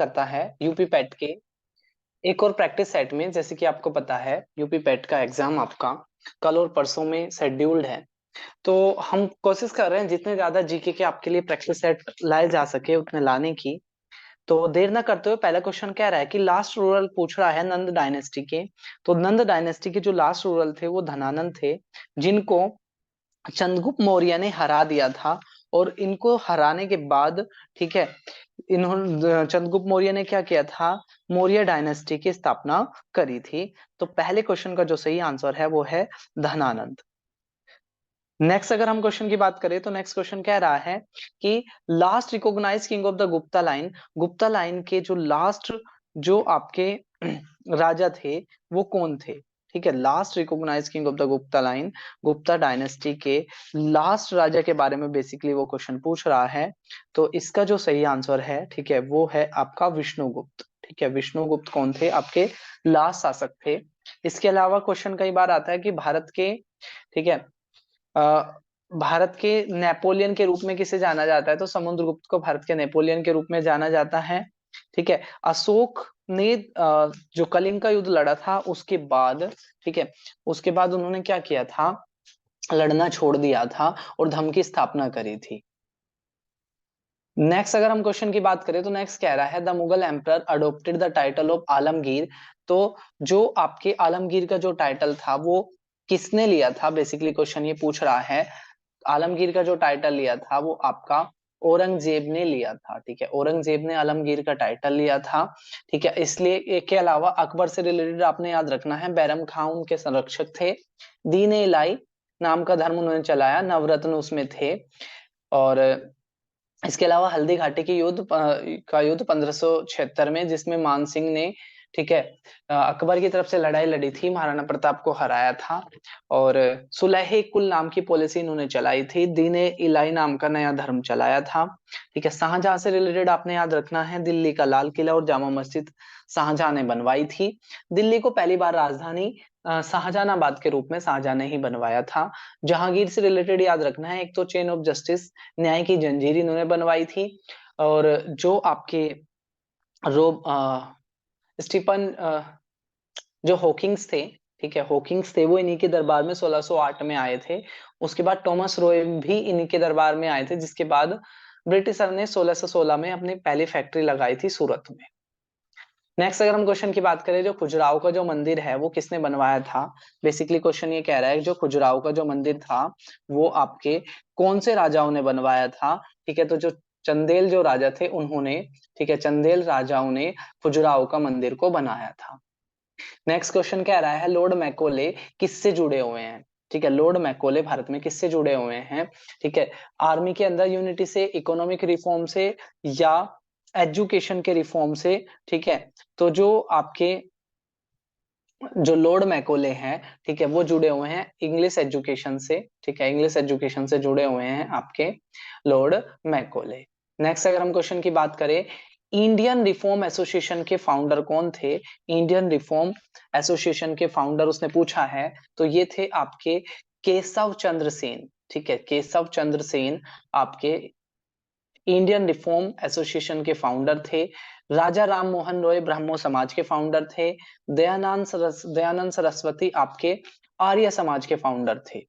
करता है UP PAT के एक और प्रैक्टिस सेट में। जैसे कि आपको पता है यूपी पैट का एग्जाम आपका कल और परसों में शेड्यूल्ड है, तो हम कोशिश कर रहे हैं जितने ज्यादा जीके के आपके लिए प्रैक्टिस सेट लाए जा सके उतने लाने की। तो देर ना करते हुए पहला क्वेश्चन कह रहा है कि लास्ट रूरल पूछ रहा है नंद डायनेस्टी के। तो नंद डायनेस्टी के जो लास्ट रूरल थे वो धनानंद थे, जिनको चंद्रगुप्त मौर्य ने हरा दिया था। और इनको हराने के बाद, ठीक है, इन्होंने चंद्रगुप्त मौर्य ने क्या किया था, मौर्य डायनेस्टी की स्थापना करी थी। तो पहले क्वेश्चन का जो सही आंसर है वो है धनानंद। नेक्स्ट अगर हम क्वेश्चन की बात करें तो नेक्स्ट क्वेश्चन कह रहा है कि last recognised king of the Gupta line, Gupta line के जो लास्ट जो आपके राजा थे वो कौन थे। ठीक है, last recognised king of the Gupta line, Gupta dynasty के लास्ट राजा के बारे में बेसिकली वो क्वेश्चन पूछ रहा है। तो इसका जो सही आंसर है, ठीक है, वो है आपका विष्णुगुप्त। ठीक है, विष्णुगुप्त कौन थे, आपके लास्ट शासक थे। इसके अलावा क्वेश्चन कई बार आता है कि भारत के, ठीक है, अ, भारत के नेपोलियन के रूप में किसे जाना जाता है, तो समुद्रगुप्त को भारत के नेपोलियन के रूप में जाना जाता है। ठीक है, अशोक ने जो कलिंग का युद्ध लड़ा था उसके बाद, ठीक है, उसके बाद उन्होंने क्या किया था, लड़ना छोड़ दिया था और धर्म की स्थापना करी थी। नेक्स्ट अगर हम क्वेश्चन की बात करें तो नेक्स्ट कह रहा है the Mughal emperor adopted the title of Alamgir. तो जो आपके आलमगीर का जो टाइटल था वो किसने लिया था, बेसिकली क्वेश्चन ये पूछ रहा है। आलमगीर का जो टाइटल लिया था वो आपका औरंगजेब ने लिया था। ठीक है, औरंगजेब ने आलमगीर का टाइटल लिया था। ठीक है, इसलिए के अलावा अकबर से रिलेटेड आपने याद रखना है, बैरम खां उनके संरक्षक थे, दीन इलाई नाम का धर्म उन्होंने चलाया, नवरत्न उसमें थे। और इसके अलावा हल्दी घाटी की का युद्ध 1576 में, जिसमें मान सिंह ने, ठीक है, अकबर की तरफ से लड़ाई लड़ी थी, महाराणा प्रताप को हराया था। और सुलह कुल नाम की पॉलिसी इन्होंने चलाई थी, दीन इलाई नाम का नया धर्म चलाया था। ठीक है, शाहजहां से रिलेटेड आपने याद रखना है, दिल्ली का लाल किला और जामा मस्जिद शाहजहां ने बनवाई थी। दिल्ली को पहली बार राजधानी शाहजहानाबाद के रूप में शाहजहां ने ही बनवाया था। जहांगीर से रिलेटेड याद रखना है, एक तो चेन ऑफ जस्टिस, न्याय की जंजीर इन्होंने बनवाई थी। और जो आपके रोब स्टीफन जो हॉकिंस थे, ठीक है, हॉकिंस थे, वो इन्हीं के दरबार में 1608 में आए थे। उसके बाद थॉमस रॉय भी इन्हीं के दरबार में आए थे, जिसके बाद ब्रिटिशर ने 1616 में अपनी पहली फैक्ट्री लगाई थी सूरत में। नेक्स्ट अगर हम क्वेश्चन की बात करें, जो खजुराहो का जो मंदिर है वो किसने बनवाया था, बेसिकली क्वेश्चन ये कह रहा है जो खजुराहो का जो मंदिर था वो आपके कौन से राजाओं ने बनवाया था। ठीक है, तो जो चंदेल जो राजा थे उन्होंने, ठीक है, चंदेल राजाओं ने खजुराहो का मंदिर को बनाया था। नेक्स्ट क्वेश्चन कह रहा है लॉर्ड मैकोले किससे जुड़े हुए हैं। ठीक है, लॉर्ड मैकोले भारत में किससे जुड़े हुए हैं। ठीक है, आर्मी के अंदर यूनिटी से, इकोनॉमिक रिफॉर्म से, या एजुकेशन के रिफॉर्म से। ठीक है, तो जो आपके जो लॉर्ड मैकोले हैं, ठीक है, वो जुड़े हुए हैं इंग्लिश एजुकेशन से। ठीक है, इंग्लिश एजुकेशन से जुड़े हुए हैं आपके लॉर्ड मैकोले। नेक्स्ट अगर हम क्वेश्चन की बात करें, इंडियन रिफॉर्म एसोसिएशन के फाउंडर कौन थे। इंडियन रिफॉर्म एसोसिएशन के फाउंडर उसने पूछा है, तो ये थे आपके केशव चंद्र सेन। ठीक है, केशव चंद्र सेन आपके इंडियन रिफॉर्म एसोसिएशन के फाउंडर थे। राजा राम मोहन रॉय ब्रह्मो समाज के फाउंडर थे। दयानंद सरस्वती आपके आर्य समाज के फाउंडर थे।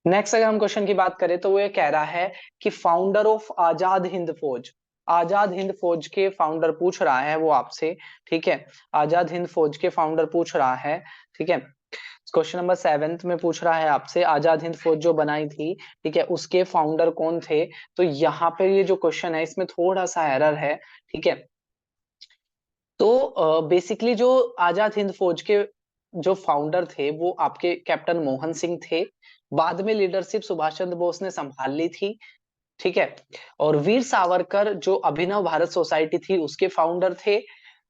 नेक्स्ट अगर हम क्वेश्चन की बात करें तो वो ये कह रहा है कि फाउंडर ऑफ आजाद हिंद फौज, आजाद हिंद फौज के फाउंडर पूछ रहा है वो आपसे। ठीक है, आजाद हिंद फौज के फाउंडर पूछ रहा है। ठीक है, क्वेश्चन नंबर 7 में पूछ रहा है आपसे, आजाद हिंद फौज जो बनाई थी, ठीक है, उसके फाउंडर कौन थे। तो यहाँ पे ये जो क्वेश्चन है इसमें थोड़ा सा एरर है। ठीक है, तो बेसिकली जो आजाद हिंद फौज के जो फाउंडर थे वो आपके कैप्टन मोहन सिंह थे। बाद में लीडरशिप सुभाष चंद्र बोस ने संभाल ली थी। ठीक है, और वीर सावरकर जो अभिनव भारत सोसाइटी थी उसके फाउंडर थे।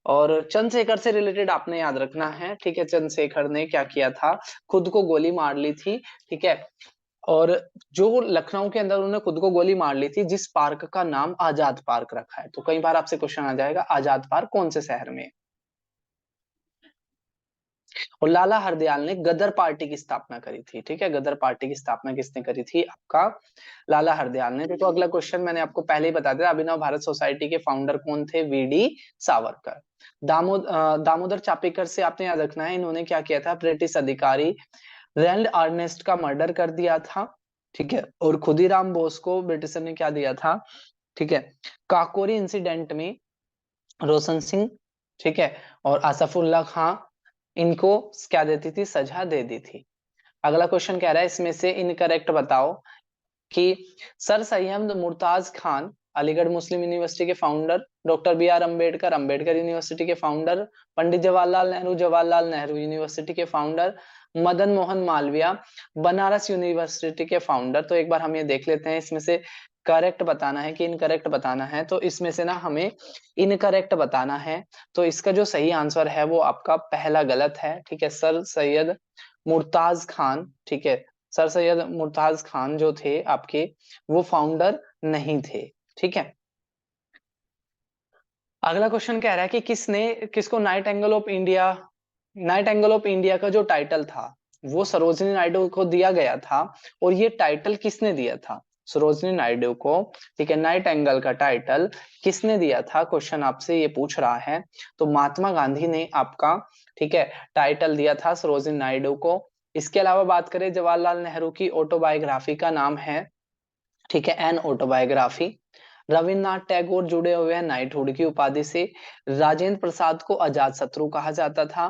और चंद्रशेखर से रिलेटेड आपने याद रखना है। ठीक है, चंद्रशेखर ने क्या किया था, खुद को गोली मार ली थी। ठीक है, और जो लखनऊ के अंदर उन्होंने खुद को गोली मार ली थी, जिस पार्क का नाम आजाद पार्क रखा है। तो कई बार आपसे क्वेश्चन आ जाएगा आजाद पार्क कौन से शहर में है? और लाला हरदयाल ने गदर पार्टी की स्थापना करी थी। ठीक है, गदर पार्टी की स्थापना किसने करी थी? आपका लाला हरदयाल ने। देखो अगला क्वेश्चन मैंने आपको पहले ही बता दिया, अभिनव भारत सोसाइटी के फाउंडर कौन थे? वीडी सावरकर। दामोदर चापेकर से आपने याद रखना है, इन्होंने क्या किया था? ब्रिटिश अधिकारी रैंड आर्नेस्ट का मर्डर कर दिया था। ठीक है, और खुदीराम बोस को ब्रिटिशर ने क्या दिया था? ठीक है, काकोरी इंसिडेंट में रोशन सिंह, ठीक है, और आसफुल्ला खां, इनको क्या देती थी? सजा दे दी थी। अगला क्वेश्चन कह रहा है इसमें से इनकरेक्ट बताओ कि सर सैयद मुमताज खान अलीगढ़ मुस्लिम यूनिवर्सिटी के founder, doctor B R Ambedkar Ambedkar university के फाउंडर, पंडित जवाहरलाल नेहरू यूनिवर्सिटी के फाउंडर, मदन मोहन मालवीय बनारस यूनिवर्सिटी के फाउंडर। तो एक बार हम ये देख लेते हैं इसमें से करेक्ट बताना है कि इनकरेक्ट बताना है। तो इसमें से ना हमें इनकरेक्ट बताना है, तो इसका जो सही आंसर है वो आपका पहला गलत है। ठीक है, सर सैयद मुमताज खान, ठीक है, सर सैयद मुमताज खान जो थे आपके, वो फाउंडर नहीं थे। ठीक है, अगला क्वेश्चन कह रहा है कि किसको नाइट एंगल ऑफ इंडिया का जो टाइटल था वो सरोजिनी नायडू को दिया गया था, और ये टाइटल किसने दिया था? सरोजिनी नायडू को, ठीक है, नाइट एंगल का टाइटल किसने दिया था? क्वेश्चन आपसे ये पूछ रहा है। तो महात्मा गांधी ने आपका, ठीक है, टाइटल दिया था सरोजिनी नायडू को। इसके अलावा बात करें जवाहरलाल नेहरू की ऑटोबायोग्राफी का नाम है, ठीक है, एन ऑटोबायोग्राफी। रविन्द्रनाथ टैगोर जुड़े हुए हैं नाइटहुड की उपाधि से। राजेंद्र प्रसाद को अजात शत्रु कहा जाता था।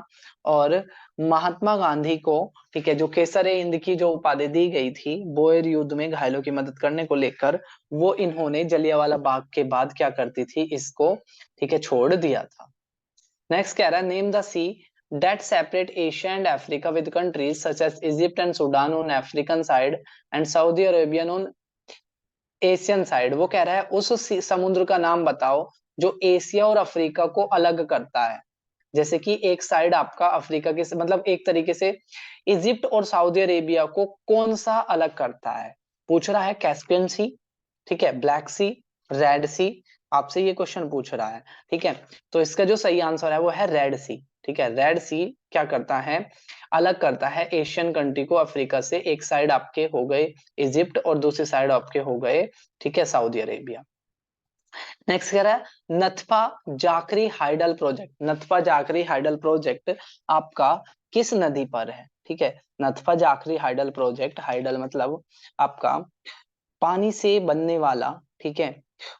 और महात्मा गांधी को, ठीक है, जो केसर हिंद की जो उपाधि दी गई थी बोयर युद्ध में घायलों की मदद करने को लेकर, वो इन्होंने जलियांवाला बाग के बाद क्या करती थी? इसको, ठीक है, छोड़ दिया था। नेक्स्ट कह रहा है name the sea that separate Asia and Africa with countries such as Egypt and Sudan on African side and Saudi Arabia on Asian side. वो कह रहा है उस समुद्र का नाम बताओ जो एशिया और अफ्रीका को अलग करता है। जैसे कि एक साइड आपका अफ्रीका के, मतलब एक तरीके से इजिप्ट और सऊदी अरेबिया को कौन सा अलग करता है? पूछ रहा है कैस्पियन सी, ठीक है, ब्लैक सी, रेड सी, आपसे ये क्वेश्चन पूछ रहा है। ठीक है, तो इसका जो सही आंसर है वो है रेड सी। ठीक है, रेड सी क्या करता है? अलग करता है एशियन कंट्री को अफ्रीका से। एक साइड आपके हो गए इजिप्ट और दूसरी साइड आपके हो गए, ठीक है, सऊदी अरेबिया। नेक्स्ट कह रहा है नथपा जाकरी हाइडल प्रोजेक्ट। नथपा जाकरी हाइडल प्रोजेक्ट आपका किस नदी पर है? ठीक है, नथपा जाकरी हाइडल प्रोजेक्ट, हाइडल मतलब आपका पानी से बनने वाला, ठीक है,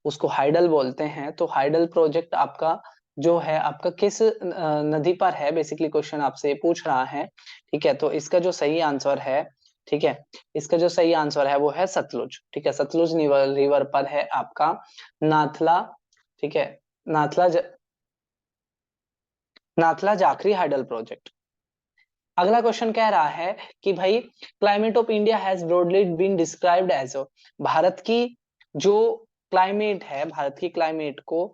उसको हाइडल बोलते हैं। तो हाइडल प्रोजेक्ट आपका जो है आपका किस नदी पर है? बेसिकली क्वेश्चन आपसे पूछ रहा है। ठीक है, तो इसका जो सही आंसर है, ठीक है, इसका जो सही आंसर है वो है सतलुज। ठीक है, सतलुज रिवर पर है आपका नाथला, ठीक है, नाथला नाथला जाखरी हाइडल प्रोजेक्ट। अगला क्वेश्चन कह रहा है कि भाई climate of India has broadly been described as, Bharat की जो क्लाइमेट है, भारत की क्लाइमेट को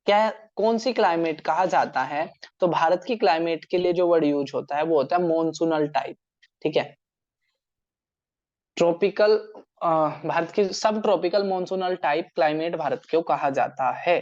क्या, कौन सी क्लाइमेट कहा जाता है? तो भारत की क्लाइमेट के लिए जो वर्ड यूज होता है वो होता है मॉनसूनल टाइप। ठीक है, ट्रॉपिकल, भारत की सब tropical monsoonal type climate Bharat को कहा जाता है।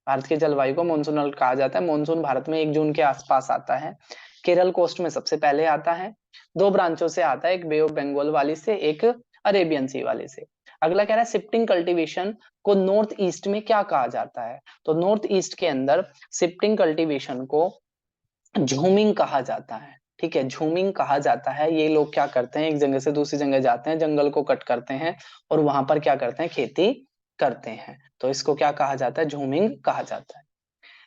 भारत की जलवायु को मॉनसूनल कहा जाता है। मॉनसून भारत में 1 जून के आसपास आता है। केरल कोस्ट में सबसे पहले आता है। 2 ब्रांचों से आता है, एक बे ऑफ बंगाल वाली से, एक अरेबियन सी वाली से। अगला कह रहा है शिफ्टिंग कल्टीवेशन को नॉर्थ ईस्ट में क्या कहा जाता है? तो नॉर्थ ईस्ट के अंदर शिफ्टिंग कल्टीवेशन को झूमिंग कहा जाता है। ठीक है, झूमिंग कहा जाता है। ये लोग क्या करते हैं? एक जगह से दूसरी जगह जाते हैं, जंगल को कट करते हैं और वहां पर क्या करते हैं? खेती करते हैं। तो इसको क्या कहा जाता है? झूमिंग कहा जाता है।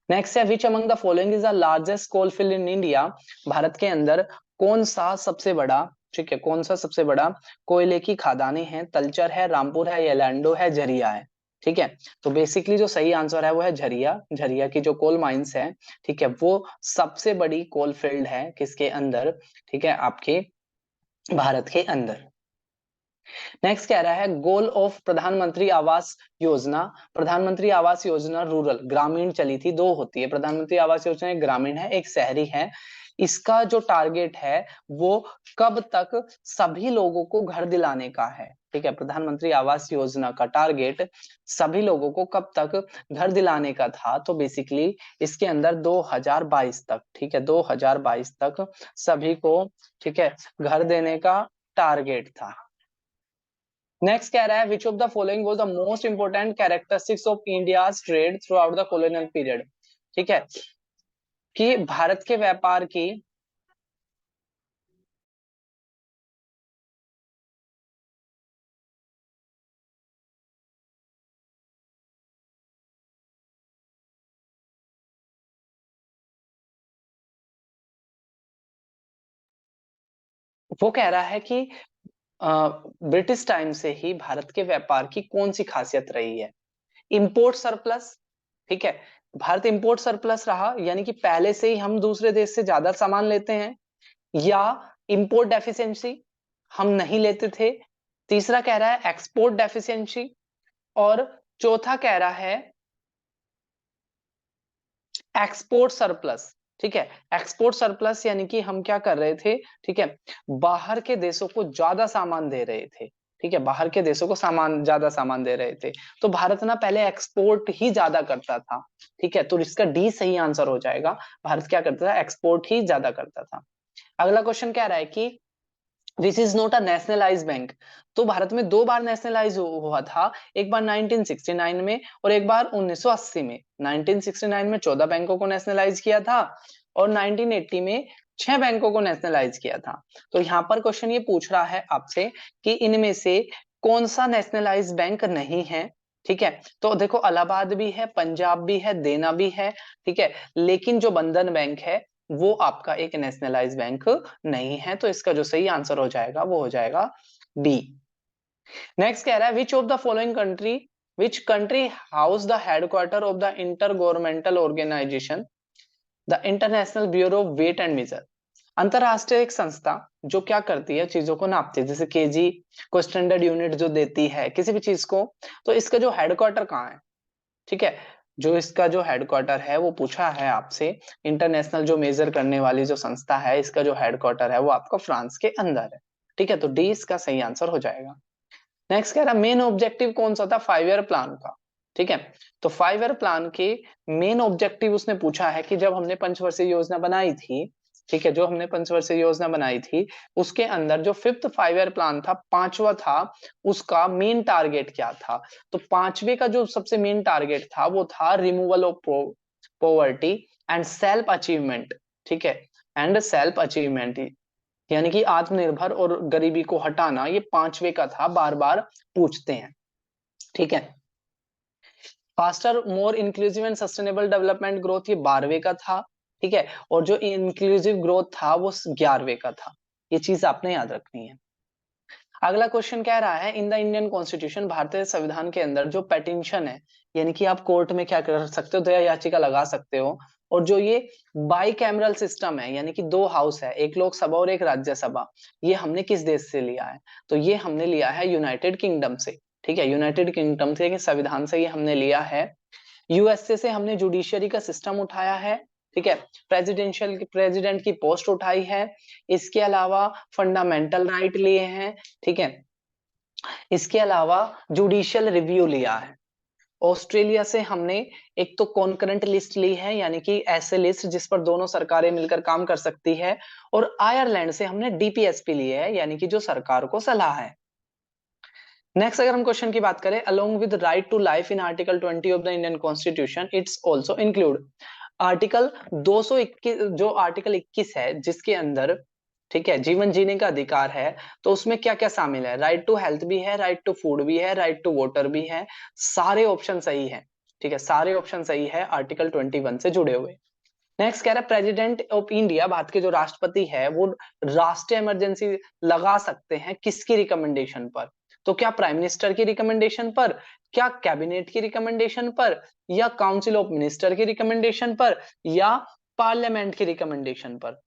नेक्स्ट है which among the following is the largest coal field in India. Bharat के अंदर कौन सा सबसे बड़ा, ठीक है, कौन सा सबसे बड़ा कोयले की खदानें हैं? तलचर है, रामपुर है, येलैंडो है, झरिया है। ठीक है, तो बेसिकली जो सही आंसर है वो है झरिया। झरिया की जो कोल माइंस है, ठीक है, वो सबसे बड़ी कोल फील्ड है किसके अंदर? ठीक है, आपके भारत के अंदर। नेक्स्ट कह रहा है गोल ऑफ प्रधानमंत्री आवास योजना। प्रधानमंत्री आवास योजना रूरल ग्रामीण चली थी, 2 होती है प्रधानमंत्री आवास योजना, एक ग्रामीण है एक शहरी है। इसका जो टारगेट है वो कब तक सभी लोगों को घर दिलाने का है। ठीक है, प्रधानमंत्री आवास योजना का टारगेट सभी लोगों को कब तक घर दिलाने का था, तो बेसिकली इसके अंदर 2022 तक, ठीक है, 2022 तक सभी को, ठीक है, घर देने का टारगेट था। नेक्स्ट कह रहा है which of the following was the most important characteristics of India's trade through out the colonial period. ठीक है, कि भारत के व्यापार की, वो कह रहा है कि ब्रिटिश टाइम से ही भारत के व्यापार की कौन सी खासियत रही है। इंपोर्ट सरप्लस, ठीक है, भारत इंपोर्ट सरप्लस रहा, यानी कि पहले से ही हम दूसरे देश से ज्यादा सामान लेते हैं, या इंपोर्ट डेफिशिएंसी, हम नहीं लेते थे। तीसरा कह रहा है एक्सपोर्ट डेफिशिएंसी, और चौथा कह रहा है एक्सपोर्ट सरप्लस। ठीक है, एक्सपोर्ट सरप्लस यानी कि हम क्या कर रहे थे, ठीक है, बाहर के देशों को ज्यादा सामान दे रहे थे। ठीक है, बाहर के देशों को ज्यादा सामान दे रहे थे, तो भारत ना पहले एक्सपोर्ट ही ज्यादा करता था। ठीक है, तो इसका डी सही आंसर हो जाएगा, भारत क्या करता था, एक्सपोर्ट ही ज्यादा करता था। अगला क्वेश्चन कह रहा है कि which is not a nationalise bank. तो भारत में दो बार नेशनलाइज हुआ था, एक बार 1969 में और एक बार 1980 में। 1969 में 14 बैंकों को नेशनलाइज किया था और 1980 में 6 बैंकों को नेशनलाइज किया था। तो यहाँ पर क्वेश्चन ये पूछ रहा है आपसे कि इनमें से कौन सा नेशनलाइज बैंक नहीं है। ठीक है, तो देखो इलाहाबाद भी है, पंजाब भी है, देना भी है, ठीक है, लेकिन जो बंधन बैंक है वो आपका एक नेशनलाइज बैंक नहीं है, तो इसका जो सही आंसर हो जाएगा वो हो जाएगा बी। नेक्स्ट कह रहा है which of the following country, which country house the headquarter of the inter governmental organisation the international bureau of weight and measure. अंतरराष्ट्रीय एक संस्था जो क्या करती है, चीजों को नापती है, जैसे केजी को स्टैंडर्ड यूनिट जो देती है किसी भी चीज को, तो इसका जो हेडक्वार्टर कहाँ है। ठीक है, जो इसका जो हेडक्वार्टर है वो पूछा है आपसे, इंटरनेशनल जो मेजर करने वाली जो संस्था है इसका जो हेडक्वार्टर है वो आपका फ्रांस के अंदर है। ठीक है, तो डी इसका सही आंसर हो जाएगा। नेक्स्ट कह रहा है मेन ऑब्जेक्टिव कौन सा था 5 ईयर प्लान का। ठीक है, तो 5 ईयर प्लान के मेन ऑब्जेक्टिव उसने पूछा है कि जब हमने पंचवर्षीय योजना बनाई थी, ठीक है, जो हमने पंचवर्षीय योजना बनाई थी उसके अंदर जो फिफ्थ 5 ईयर प्लान था, पांचवा था, उसका मेन टारगेट क्या था। तो पांचवे का जो सबसे मेन टारगेट था वो था removal of poverty and self achievement. ठीक है, एंड सेल्फ अचीवमेंट यानी कि आत्मनिर्भर और गरीबी को हटाना, ये पांचवे का था, बार बार पूछते हैं। ठीक है, faster more inclusive and sustainable development growth, ये 12वें का था। ठीक है, और जो इंक्लूसिव ग्रोथ था वो 11वें का था। ये चीज आपने याद रखनी है। अगला क्वेश्चन कह रहा है इन द इंडियन कॉन्स्टिट्यूशन, भारतीय संविधान के अंदर जो पेटिशन है, यानी कि आप कोर्ट में क्या कर सकते हो, दया याचिका लगा सकते हो, और जो ये बाई कैमरल सिस्टम है, यानी कि दो हाउस है, एक लोकसभा और एक राज्यसभा, ये हमने किस देश से लिया है, तो ये हमने लिया है यूनाइटेड किंगडम से। ठीक है, यूनाइटेड किंगडम से संविधान से ये हमने लिया है। यूएसए से हमने जुडिशियरी का सिस्टम उठाया है। ठीक है, प्रेसिडेंशियल प्रेसिडेंट की पोस्ट उठाई है। इसके अलावा फंडामेंटल राइट लिए हैं। ठीक है, इसके अलावा जुडिशियल रिव्यू लिया है। ऑस्ट्रेलिया से हमने एक तो कॉन्करेंट लिस्ट ली है, यानी कि ऐसे लिस्ट जिस पर दोनों सरकारें मिलकर काम कर सकती है, और आयरलैंड से हमने डीपीएसपी लिए है, यानी कि जो सरकार को सलाह है। नेक्स्ट अगर हम क्वेश्चन की बात करें, along with right to life in article 20 of the Indian constitution it's also include. Article 221, जो आर्टिकल 21 है जिसके अंदर, ठीक है, जीवन जीने का अधिकार है, तो उसमें क्या क्या शामिल है, राइट टू हेल्थ भी है, राइट टू फूड भी है, राइट टू वाटर भी है, सारे ऑप्शन सही है। ठीक है, सारे ऑप्शन सही है आर्टिकल 21 से जुड़े हुए। नेक्स्ट कह रहा है प्रेसिडेंट ऑफ इंडिया, भारत के जो राष्ट्रपति है वो राष्ट्रीय इमरजेंसी लगा सकते हैं किसकी रिकमेंडेशन पर, तो क्या प्राइम मिनिस्टर की रिकमेंडेशन पर, क्या कैबिनेट की रिकमेंडेशन पर, या काउंसिल ऑफ मिनिस्टर की रिकमेंडेशन पर, या पार्लियामेंट की रिकमेंडेशन पर।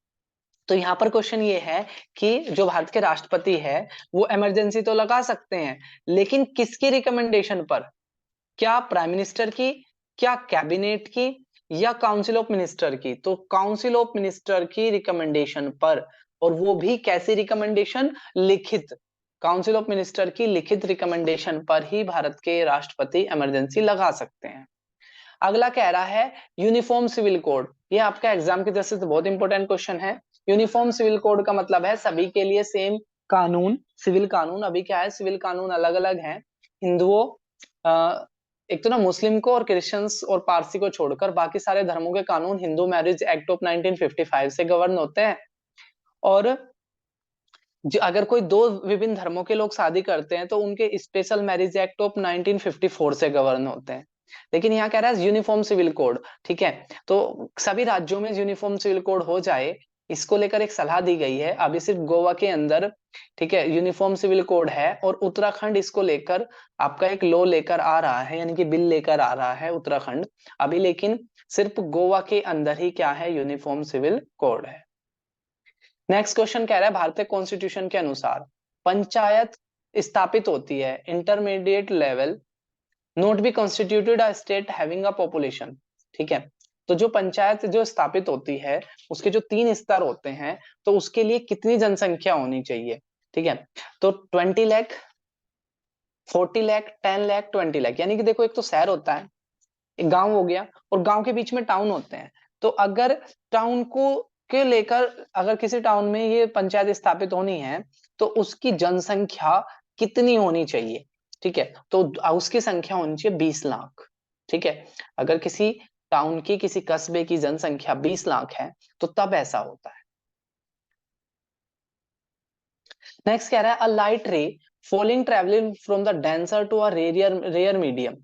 तो यहाँ पर क्वेश्चन ये है कि जो भारत के राष्ट्रपति है वो इमरजेंसी तो लगा सकते हैं, लेकिन किसकी रिकमेंडेशन पर, क्या प्राइम मिनिस्टर की, क्या कैबिनेट की, या काउंसिल ऑफ मिनिस्टर की? तो काउंसिल ऑफ मिनिस्टर की रिकमेंडेशन पर, और वो भी कैसी रिकमेंडेशन? लिखित। काउंसिल ऑफ मिनिस्टर की लिखित रिकमेंडेशन पर ही भारत के राष्ट्रपति इमरजेंसी लगा सकते हैं। अगला कह रहा है यूनिफॉर्म सिविल कोड। ये आपका एग्जाम की दृष्टि से बहुत इंपॉर्टेंट क्वेश्चन है। यूनिफॉर्म सिविल कोड का मतलब है सभी के लिए सेम कानून, सिविल कानून। अभी क्या है, सिविल कानून अलग अलग हैं। हिंदुओं, एक तो ना मुस्लिम को और क्रिश्चियंस और पारसी को छोड़कर बाकी सारे धर्मों के कानून हिंदू मैरिज एक्ट ऑफ 1955 से गवर्न होते हैं। और अगर कोई दो विभिन्न धर्मों के लोग शादी करते हैं तो उनके स्पेशल मैरिज एक्ट ऑफ 1954 से गवर्न होते हैं। लेकिन यहाँ कह रहा है यूनिफॉर्म सिविल कोड, ठीक है। तो सभी राज्यों में यूनिफॉर्म सिविल कोड हो जाए, इसको लेकर एक सलाह दी गई है। अभी सिर्फ गोवा के अंदर, ठीक है, यूनिफॉर्म सिविल कोड है, और उत्तराखंड इसको लेकर आपका एक लॉ लेकर आ रहा है, यानी कि बिल लेकर आ रहा है उत्तराखंड अभी। लेकिन सिर्फ गोवा के अंदर ही क्या है, यूनिफॉर्म सिविल कोड है। नेक्स्ट क्वेश्चन कह रहा है भारतीय कॉन्स्टिट्यूशन के अनुसार पंचायत स्थापित होती है intermediate level note be constituted a state having a population. ठीक है, तो जो पंचायत जो स्थापित होती है उसके जो 3 स्तर होते हैं, तो उसके लिए कितनी जनसंख्या होनी चाहिए? ठीक है, तो 20 लाख, 40 लाख, 10 लाख, 20 लाख। यानी कि देखो, एक तो शहर होता है, एक गांव हो गया, और गांव के बीच में टाउन होते हैं। तो अगर टाउन को के लेकर अगर किसी टाउन में ये पंचायत स्थापित होनी है, तो उसकी जनसंख्या कितनी होनी चाहिए? ठीक है, तो उसकी संख्या होनी चाहिए 20 लाख। ठीक है, अगर किसी टाउन की, किसी कस्बे की जनसंख्या 20 लाख है, तो तब ऐसा होता है। नेक्स्ट कह रहा है अ लाइट रे falling traveling from the denser to a rare medium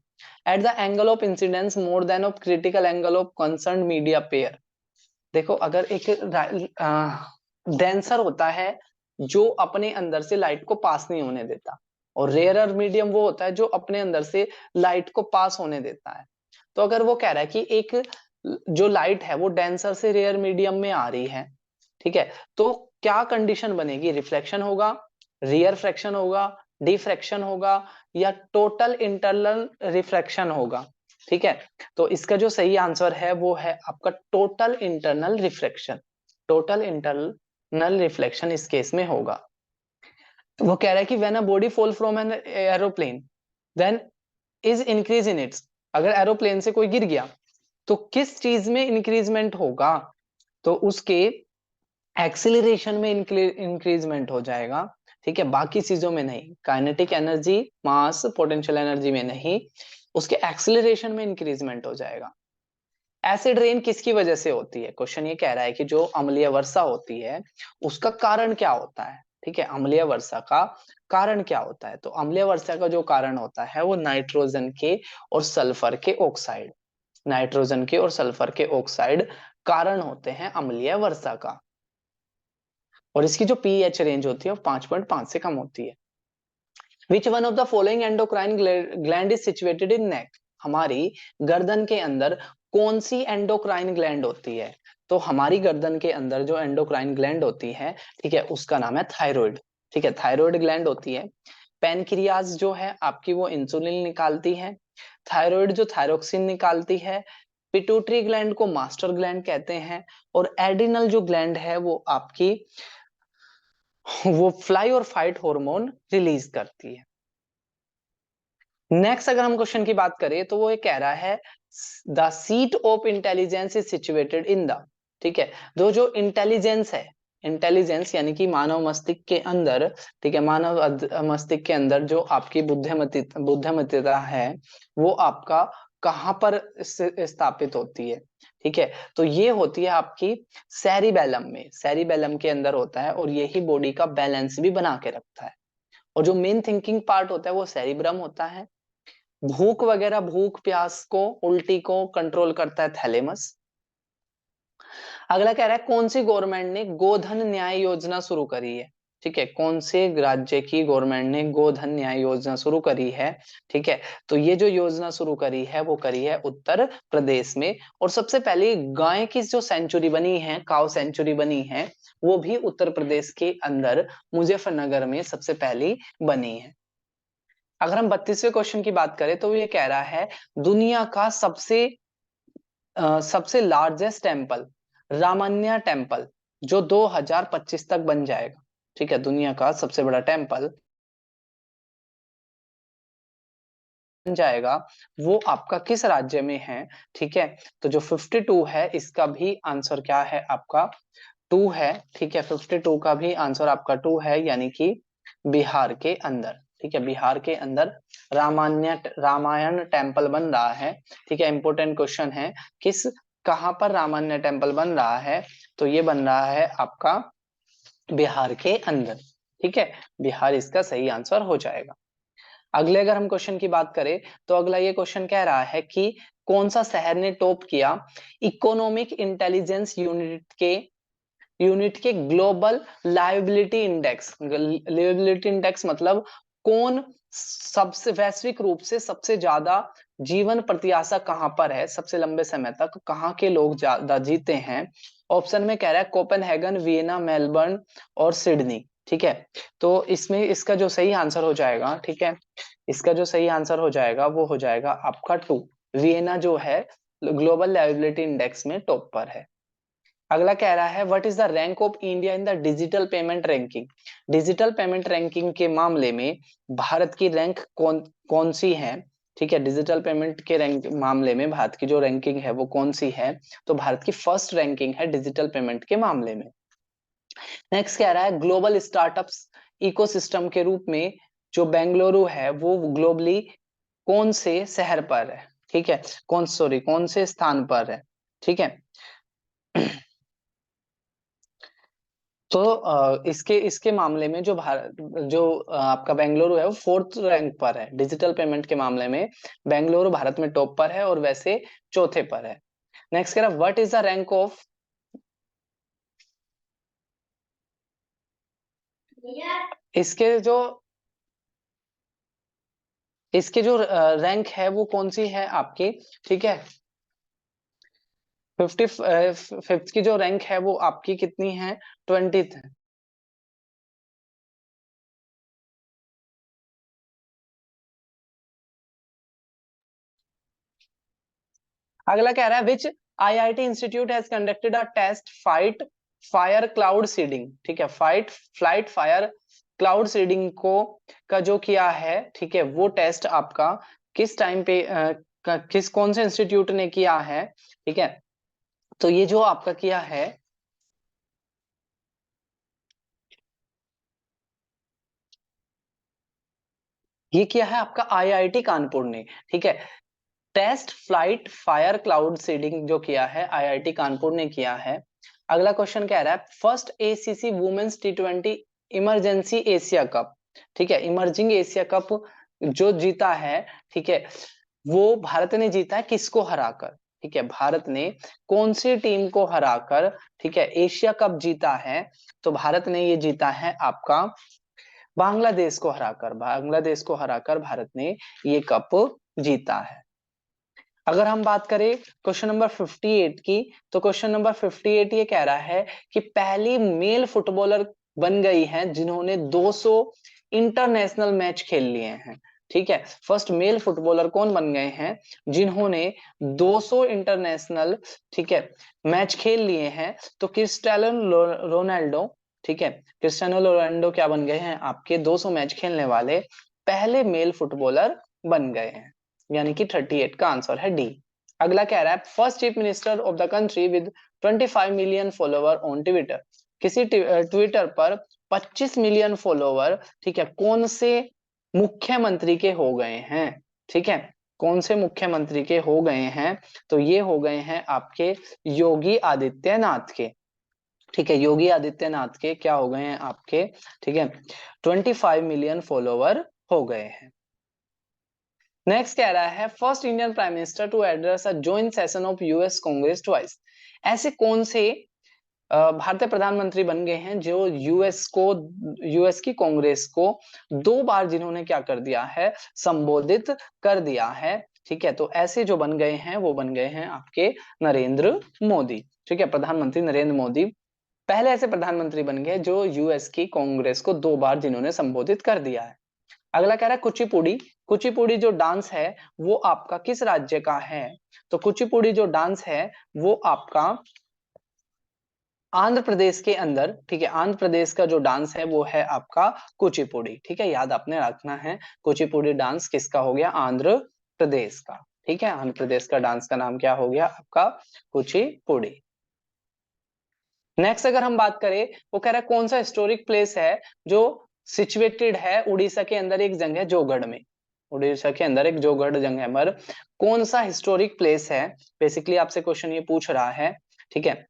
at the angle of incidence more than of critical angle of concerned media pair। देखो, अगर एक डेंसर होता है जो अपने अंदर से लाइट को पास नहीं होने देता, और रेयरर मीडियम वो होता है जो अपने अंदर से लाइट को पास होने देता है। तो अगर वो कह रहा है कि एक जो लाइट है वो डेंसर से रेयर मीडियम में आ रही है, ठीक है, तो क्या कंडीशन बनेगी? रिफ्लेक्शन होगा, रियर फ्रैक्शन होगा, डिफ्रैक्शन होगा, या टोटल इंटरनल रिफ्रैक्शन होगा? ठीक है, तो इसका जो सही आंसर है वो है आपका total internal reflection. Total internal reflection इस केस में होगा। वो कह रहा है कि when a body fall from an aeroplane then is increase in its. अगर एरोप्लेन से कोई गिर गया तो किस चीज में इंक्रीजमेंट होगा? तो उसके एक्सिलरेशन में इंक्रीजमेंट हो जाएगा। ठीक है, बाकी चीजों में नहीं। काइनेटिक एनर्जी, मास, पोटेंशियल एनर्जी में नहीं, उसके एक्सिलरेशन में इंक्रीजमेंट हो जाएगा। एसिड रेन किसकी वजह से होती है? क्वेश्चन ये कह रहा है कि जो अम्लीय वर्षा होती है उसका कारण क्या होता है? ठीक है, अम्लीय वर्षा का कारण क्या होता है? तो अम्लीय वर्षा का जो कारण होता है वो नाइट्रोजन के और सल्फर के ऑक्साइड, नाइट्रोजन के और सल्फर के ऑक्साइड कारण होते हैं अम्लीय वर्षा का। और इसकी जो पीएच रेंज होती है वो 5.5 से कम होती है। Which one of the following endocrine gland is situated in neck? हमारी गर्दन के अंदर कौन सी एंडोक्राइन ग्लैंड होती है? तो हमारी गर्दन के अंदर जो एंडोक्राइन ग्लैंड होती है, ठीक है, उसका नाम है थायराइड। ठीक है, थायराइड ग्लैंड होती है। पैनक्रियाज जो है आपकी वो इंसुलिन निकालती है, थायराइड जो थायरोक्सिन निकालती है, पिट्यूटरी ग्लैंड को मास्टर ग्लैंड कहते हैं, और एड्रिनल जो ग्लैंड है वो आपकी वो फ्लाई और फाइट हार्मोन रिलीज करती है। नेक्स्ट अगर हम क्वेश्चन की बात करें तो वो ये कह रहा है the seat of intelligence is situated in the. ठीक है, जो इंटेलिजेंस है, इंटेलिजेंस यानी कि मानव मस्तिष्क के अंदर, ठीक है, मानव मस्तिष्क के अंदर जो आपकी बुद्धिमत्ता है वो आपका कहां पर स्थापित होती है? ठीक है, तो ये होती है आपकी सेरिबेलम में, सेरिबेलम के अंदर होता है, और यही बॉडी का बैलेंस भी बना के रखता है। और जो मेन थिंकिंग पार्ट होता है वो सेरिब्रम होता है। भूख वगैरह, भूख प्यास को, उल्टी को कंट्रोल करता है थैलेमस। अगला कह रहा है कौन सी गवर्नमेंट ने गोधन न्याय योजना शुरू करी है? ठीक है, कौन से राज्य की गवर्नमेंट ने गोधन न्याय योजना शुरू करी है? ठीक है, तो ये जो योजना शुरू करी है वो करी है उत्तर प्रदेश में। और सबसे पहले गाय की जो सेंचुरी बनी है, काउ सेंचुरी बनी है, वो भी उत्तर प्रदेश के अंदर मुजफ्फरनगर में सबसे पहली बनी है। अगर हम 32वें क्वेश्चन की बात करें तो ये कह रहा है दुनिया का सबसे सबसे लार्जेस्ट टेम्पल रामान्या टेम्पल, जो 2025 तक बन जाएगा। ठीक है, दुनिया का सबसे बड़ा टेम्पल बन जाएगा, वो आपका किस राज्य में है? ठीक है, तो जो 52 है इसका भी आंसर क्या है आपका? 2 है। ठीक है, 52 का भी आंसर आपका 2 है, यानी कि बिहार के अंदर। ठीक है, बिहार के अंदर रामायण टेम्पल बन रहा है। ठीक है, इंपोर्टेंट क्वेश्चन है, किस कहां पर रामायण टेम्पल बन रहा है? तो ये बन रहा है आपका बिहार के अंदर। ठीक है, बिहार इसका सही आंसर हो जाएगा। अगले अगर हम क्वेश्चन की बात करें, तो अगला ये क्वेश्चन कह रहा है कि कौन सा शहर ने टॉप किया इकोनॉमिक इंटेलिजेंस यूनिट के global liability index? Liability index मतलब कौन सबसे वैश्विक रूप से सबसे ज्यादा जीवन प्रत्याशा कहां पर है, सबसे लंबे समय तक कहां के लोग ज्यादा जीते हैं? ऑप्शन में कह रहा है कोपेनहेगन, वियना, मेलबर्न और सिडनी। ठीक है, तो इसमें इसका जो सही आंसर हो जाएगा, ठीक है, इसका जो सही आंसर हो जाएगा वो हो जाएगा आपका 2। वियना जो है ग्लोबल लायबिलिटी इंडेक्स में टॉप पर है। अगला कह रहा है what is the rank of India in the digital payment ranking? Digital payment ranking के मामले में भारत की रैंक कौन कौन सी है? ठीक है, डिजिटल पेमेंट के रैंक मामले में भारत की जो रैंकिंग है वो कौन सी है? तो भारत की फर्स्ट रैंकिंग है डिजिटल पेमेंट के मामले में। नेक्स्ट कह रहा है ग्लोबल स्टार्टअप्स इकोसिस्टम के रूप में जो बेंगलुरु है वो ग्लोबली कौन से शहर पर है? ठीक है, कौन से स्थान पर है? ठीक है, तो इसके इसके मामले में जो भारत जो आपका बेंगलुरु है वो 4th रैंक पर है डिजिटल पेमेंट के मामले में। बेंगलुरु भारत में टॉप पर है और वैसे चौथे पर है। नेक्स्ट कह रहा what is the rank of इसके जो इसके जो रैंक है वो कौन सी है आपकी? ठीक है, 55th की जो रैंक है वो आपकी कितनी है? 20th है। अगला कह रहा है which IIT institute has conducted a test flight fire cloud seeding? ठीक है, फ्लाइट फायर क्लाउड सीडिंग को का जो किया है, ठीक है, वो टेस्ट आपका किस टाइम पे किस कौन से इंस्टीट्यूट ने किया है? ठीक है, तो ये जो आपका किया है, ये किया है आपका आईआईटी कानपुर ने। ठीक है, test flight fire cloud seeding जो किया है आईआईटी कानपुर ने किया है। अगला क्वेश्चन कह रहा है फर्स्ट एसीसी वुमेन्स टी20 इमरजेंसी एशिया कप, ठीक है, इमर्जिंग एशिया कप जो जीता है, ठीक है, वो भारत ने जीता है किसको हराकर? ठीक है, भारत ने कौन सी टीम को हराकर, ठीक है, एशिया कप जीता है? तो भारत ने ये जीता है आपका बांग्लादेश को हराकर भारत ने ये कप जीता है। अगर हम बात करें क्वेश्चन नंबर 58 की, तो क्वेश्चन नंबर 58 ये कह रहा है कि पहली मेल फुटबॉलर बन गई हैं जिन्होंने 200 इंटरनेशनल मैच खेल लिए हैं। ठीक है, फर्स्ट मेल फुटबॉलर कौन बन गए हैं जिन्होंने 200 इंटरनेशनल, ठीक है, मैच खेल लिए हैं? तो क्रिस्टियानो रोनाल्डो, ठीक है, क्रिस्टियानो रोनाल्डो क्या बन गए हैं? आपके 200 मैच खेलने वाले पहले मेल फुटबॉलर बन गए हैं, यानी कि 38 का आंसर है डी। अगला कह रहा है first chief minister of the country with 25 million follower on Twitter? किसी ट्विटर पर 25 मिलियन फॉलोवर, ठीक है, कौन से मुख्यमंत्री के हो गए हैं? ठीक है, कौन से मुख्यमंत्री के हो गए हैं? तो ये हो गए हैं आपके योगी आदित्यनाथ के। ठीक है, योगी आदित्यनाथ के क्या हो गए हैं आपके? ठीक है, 25 मिलियन फॉलोवर हो गए हैं। नेक्स्ट कह रहा है first Indian prime minister to address a joint session of US Congress twice? ऐसे कौन से भारतीय प्रधानमंत्री बन गए हैं जो यूएस की कांग्रेस को 2 बार जिन्होंने क्या कर दिया है? संबोधित कर दिया है। ठीक है, तो ऐसे जो बन गए हैं वो बन गए हैं आपके नरेंद्र मोदी। ठीक है, प्रधानमंत्री नरेंद्र मोदी पहले ऐसे प्रधानमंत्री बन गए जो यूएस की कांग्रेस को 2 बार जिन्होंने संबोधित कर दिया है। अगला कह रहा है कुचिपुड़ी कुचिपुड़ी जो डांस है वो आपका किस राज्य का है? तो कुचिपुड़ी जो डांस है वो आपका आंध्र प्रदेश के अंदर, ठीक है, आंध्र प्रदेश का जो डांस है वो है आपका कुचिपुड़ी, ठीक है, याद आपने रखना है। कुचिपुड़ी डांस किसका हो गया? आंध्र प्रदेश का, ठीक है, आंध्र प्रदेश का डांस का नाम क्या हो गया आपका? कुचिपुड़ी। नेक्स्ट अगर हम बात करें, वो कह रहा है कौन सा हिस्टोरिक प्लेस है जो सिचुएटेड है उड़ीसा के अंदर एक जगह जोगढ़ में। उड़ीसा के अंदर एक जोगढ़ जगह है, मगर कौन सा हिस्टोरिक प्लेस है, बेसिकली आपसे क्वेश्चन ये पूछ रहा है, ठीक है।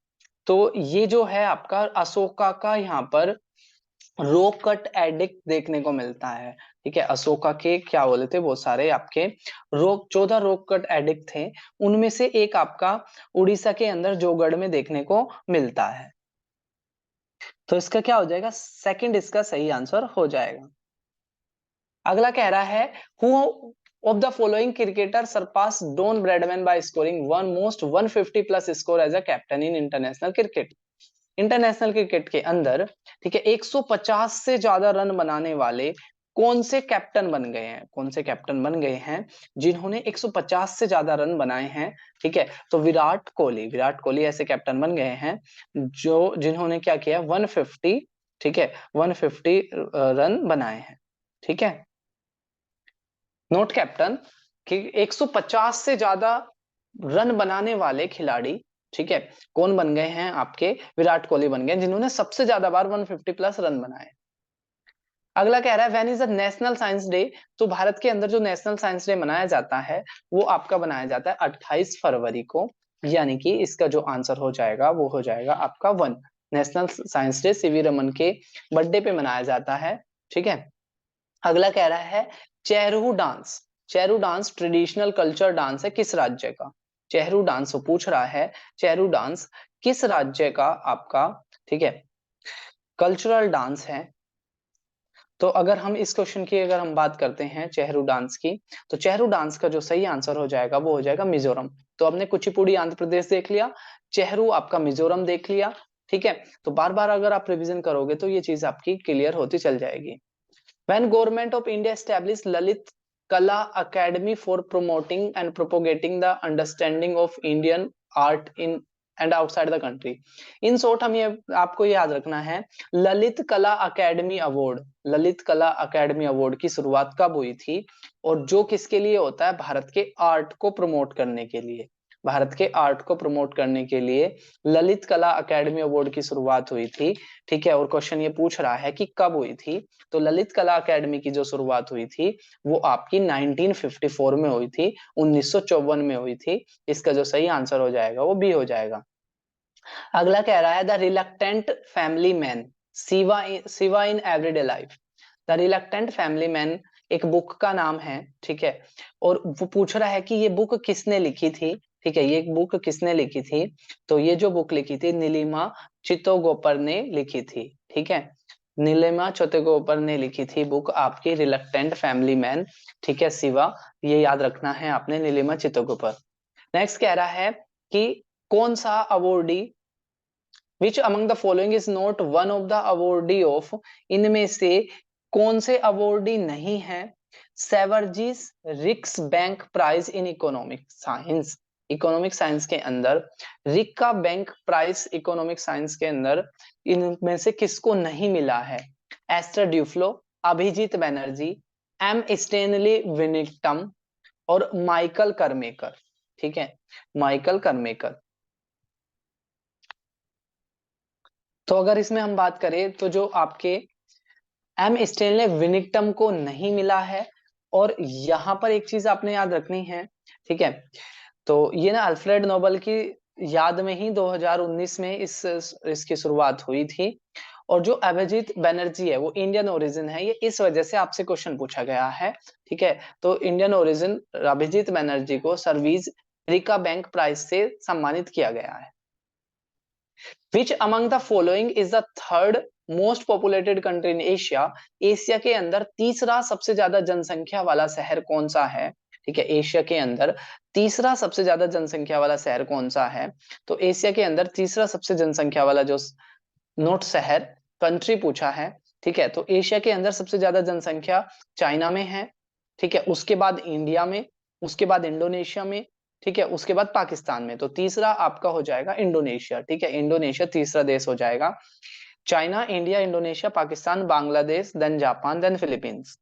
तो ये जो है आपका अशोका का यहाँ पर रॉक कट एडिक्ट देखने को मिलता है, ठीक है। अशोका के क्या बोले थे वो सारे आपके 14 रॉक कट एडिक्ट थे, उनमें से एक आपका उड़ीसा के अंदर जोगढ़ में देखने को मिलता है। तो इसका क्या हो जाएगा? सेकंड इसका सही आंसर हो जाएगा। अगला कह रहा है who of the following cricketer surpass Don Bradman by scoring one most 150 plus score as a captain in international cricket. International cricket के अंदर, ठीक है, 150 से ज्यादा रन बनाने वाले कौन से कैप्टन बन गए हैं? कौन से कैप्टन बन गए हैं जिन्होंने 150 से ज्यादा रन बनाए हैं? ठीक है, तो विराट कोहली ऐसे कैप्टन बन गए हैं जो जिन्होंने क्या किया? 150, ठीक है, 150 रन बनाए हैं, ठीक है। नोट कैप्टन कि 150 से ज्यादा रन बनाने वाले खिलाड़ी, ठीक है, कौन बन गए हैं आपके? विराट कोहली बन गए जिन्होंने सबसे ज्यादा बार 150 प्लस रन बनाए। अगला कह रहा है when is the national science day. तो भारत के अंदर जो नेशनल साइंस डे मनाया जाता है वो आपका मनाया जाता है 28 फरवरी को, यानी कि इसका जो आंसर हो जाएगा वो हो जाएगा आपका 1। National science day CV Raman के बर्थडे पे मनाया जाता है, ठीक है। अगला कह रहा है Cheraw dance. Cheraw dance traditional culture dance है किस राज्य का? चेहरू डांस वो पूछ रहा है, चेहरू डांस किस राज्य का आपका, ठीक है, कल्चरल डांस है। तो अगर हम इस क्वेश्चन की अगर हम बात करते हैं चेहरू डांस की, तो चेहरू डांस का जो सही आंसर हो जाएगा वो हो जाएगा मिजोरम। तो हमने कुचिपुड़ी आंध्र प्रदेश देख लिया, चेहरू आपका मिजोरम देख लिया, ठीक है। तो बार बार अगर आप रिवीजन करोगे तो ये चीज आपकी क्लियर होती चल जाएगी। When Government of India established Lalit Kala Academy for promoting and propagating the understanding of Indian art in and outside the country. In short हम ये आपको याद रखना है, ललित कला अकेडमी अवार्ड, ललित कला अकेडमी अवार्ड की शुरुआत कब हुई थी? और जो किसके लिए होता है? भारत के आर्ट को प्रमोट करने के लिए। भारत के आर्ट को प्रमोट करने के लिए ललित कला अकेडमी अवार्ड की शुरुआत हुई थी, ठीक है। और क्वेश्चन ये पूछ रहा है कि कब हुई थी? तो ललित कला अकेडमी की जो शुरुआत हुई थी वो आपकी 1954 में हुई थी, 1954 में हुई थी। इसका जो सही आंसर हो जाएगा वो बी हो जाएगा। अगला कह रहा है द रिलक्टेंट फैमिली मैन सिवा in everyday life. The reluctant family man एक बुक का नाम है, ठीक है। और वो पूछ रहा है कि ये बुक किसने लिखी थी, ठीक है, ये बुक किसने लिखी थी? तो ये जो बुक लिखी थी नीलिमा चित्तोगोपर ने लिखी थी, ठीक है। नीलिमा चित्तोगोपर ने लिखी थी बुक आपकी रिलक्टेंट फैमिली मैन, ठीक है, सिवा, ये याद रखना है आपने, नीलिमा चित्तोगोपर। नेक्स्ट कह रहा है कि कौन सा awardee which among the following is not one of the awardee of, इनमें से कौन से अवॉर्डी नहीं है Sveriges Riksbank prize in economic science. Economic science के अंदर Riksbank prize economic science के अंदर इनमें से किसको नहीं मिला है? Esther Duflo, Abhijit Banerjee, M Stanley Whittingham और माइकल करमेकर, ठीक है, माइकल करमेकर। तो अगर इसमें हम बात करें तो जो आपके एम स्टेनले विनिंगटन को नहीं मिला है, और यहां पर एक चीज आपने याद रखनी है, ठीक है। तो ये ना अल्फ्रेड नोबेल की याद में ही 2019 में इसकी शुरुआत हुई थी। और जो अभिजीत बैनर्जी है वो इंडियन ओरिजिन है, ये इस वजह से आपसे क्वेश्चन पूछा गया है, ठीक है। तो इंडियन ओरिजिन अभिजीत बैनर्जी को सर्विस रिका बैंक प्राइज से सम्मानित किया गया है। Which among the following is the third most populated country in Asia? Asia के अंदर तीसरा सबसे ज्यादा जनसंख्या वाला शहर कौन सा है? ठीक है, एशिया के अंदर तीसरा सबसे ज्यादा जनसंख्या वाला शहर कौन सा है? तो एशिया के अंदर तीसरा सबसे जनसंख्या वाला जो नोट शहर कंट्री पूछा है, ठीक है। तो एशिया के अंदर सबसे ज्यादा जनसंख्या चाइना में है, ठीक है, उसके बाद इंडिया में, उसके बाद इंडोनेशिया में, ठीक है, उसके बाद पाकिस्तान में। तो तीसरा आपका हो जाएगा इंडोनेशिया, ठीक है, इंडोनेशिया तीसरा देश हो जाएगा। China, India, Indonesia, Pakistan, Bangladesh, then Japan, then Philippines.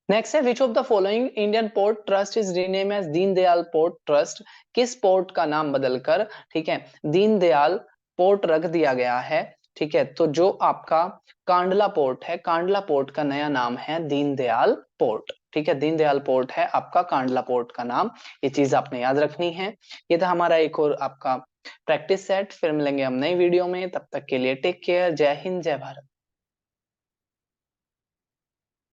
Next है, which of the following Indian port trust is rename as Deendayal port trust. किस पोर्ट का नाम बदलकर, ठीक है, दीनदयाल पोर्ट रख दिया गया है। ठीक है, तो जो आपका कांडला पोर्ट है, कांडला पोर्ट का नया नाम है दीनदयाल पोर्ट। ठीक है, दीनदयाल पोर्ट है आपका कांडला पोर्ट का नाम। ये चीज आपने याद रखनी है। ये था हमारा एक और आपका प्रैक्टिस सेट। फिर मिलेंगे हम नई वीडियो में, तब तक के लिए टेक केयर, जय हिंद, जय भारत।